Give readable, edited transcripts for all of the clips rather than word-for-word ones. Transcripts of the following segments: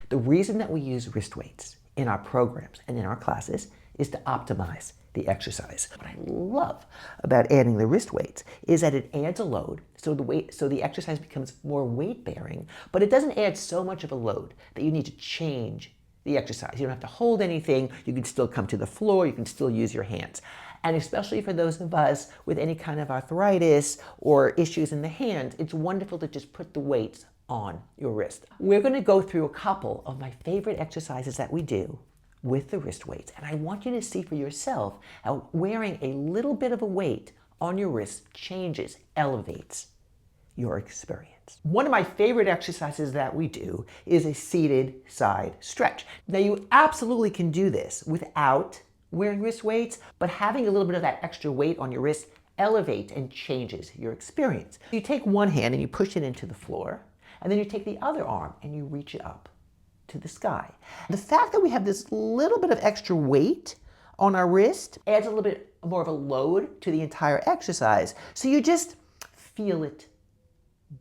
The reason that we use wrist weights in our programs and in our classes is to optimize the exercise. What I love about adding the wrist weights is that it adds a load, so the exercise becomes more weight bearing, but it doesn't add so much of a load that you need to change the exercise. You don't have to hold anything. You can still come to the floor. You can still use your hands. And especially for those of us with any kind of arthritis or issues in the hands, it's wonderful to just put the weights on your wrist. We're going to go through a couple of my favorite exercises that we do with the wrist weights. And I want you to see for yourself how wearing a little bit of a weight on your wrist changes, elevates your experience. One of my favorite exercises that we do is a seated side stretch. Now you absolutely can do this without wearing wrist weights, but having a little bit of that extra weight on your wrist elevates and changes your experience. You take one hand and you push it into the floor, and then you take the other arm and you reach it up to the sky. The fact that we have this little bit of extra weight on our wrist adds a little bit more of a load to the entire exercise, so you just feel it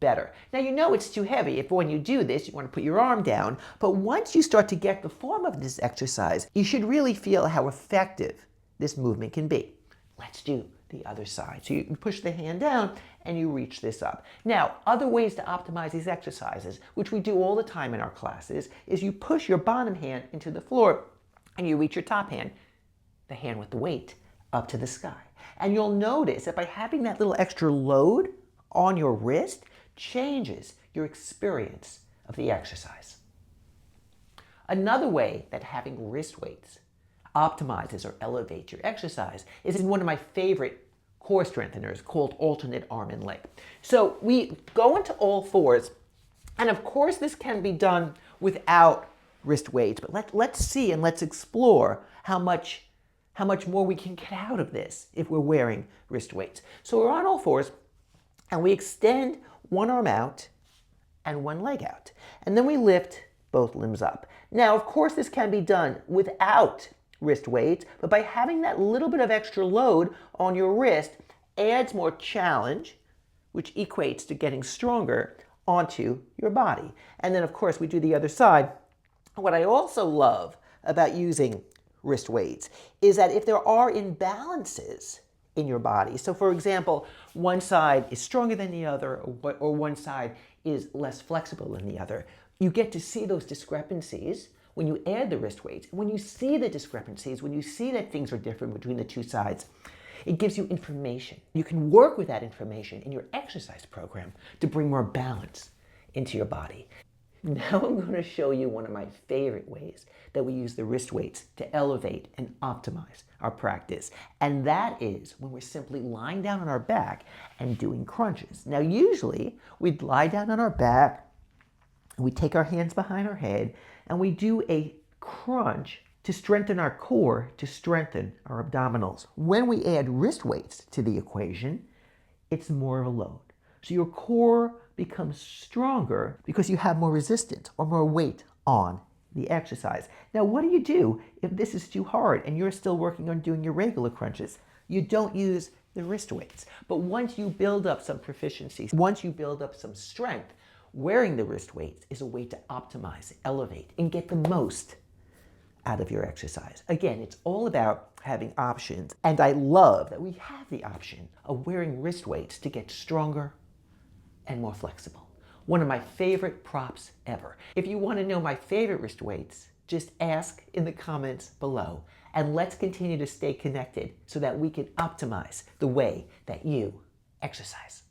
better. Now you know it's too heavy if when you do this you want to put your arm down, but once you start to get the form of this exercise, you should really feel how effective this movement can be. Let's do the other side. So you push the hand down and you reach this up. Now, other ways to optimize these exercises, which we do all the time in our classes, is you push your bottom hand into the floor and you reach your top hand, the hand with the weight, up to the sky. And you'll notice that by having that little extra load on your wrist changes your experience of the exercise. Another way that having wrist weights optimizes or elevates your exercise is in one of my favorite core strengtheners called alternate arm and leg. So we go into all fours, and of course this can be done without wrist weights, but let's see and let's explore how much more we can get out of this if we're wearing wrist weights. So we're on all fours and we extend one arm out and one leg out, and then we lift both limbs up. Now of course this can be done without wrist weights, but by having that little bit of extra load on your wrist adds more challenge, which equates to getting stronger onto your body. And then of course we do the other side. What I also love about using wrist weights is that if there are imbalances in your body, so for example, one side is stronger than the other, or one side is less flexible than the other, you get to see those discrepancies when you add the wrist weights. When you see the discrepancies, when you see that things are different between the two sides, it gives you information. You can work with that information in your exercise program to bring more balance into your body. Now I'm going to show you one of my favorite ways that we use the wrist weights to elevate and optimize our practice. And that is when we're simply lying down on our back and doing crunches. Now usually we'd lie down on our back, we take our hands behind our head, and we do a crunch to strengthen our core, to strengthen our abdominals. When we add wrist weights to the equation, it's more of a load. So your core becomes stronger because you have more resistance or more weight on the exercise. Now, what do you do if this is too hard and you're still working on doing your regular crunches? You don't use the wrist weights. But once you build up some proficiency, once you build up some strength, wearing the wrist weights is a way to optimize, elevate, and get the most out of your exercise. Again, it's all about having options, and I love that we have the option of wearing wrist weights to get stronger and more flexible. One of my favorite props ever. If you want to know my favorite wrist weights, just ask in the comments below, and let's continue to stay connected so that we can optimize the way that you exercise.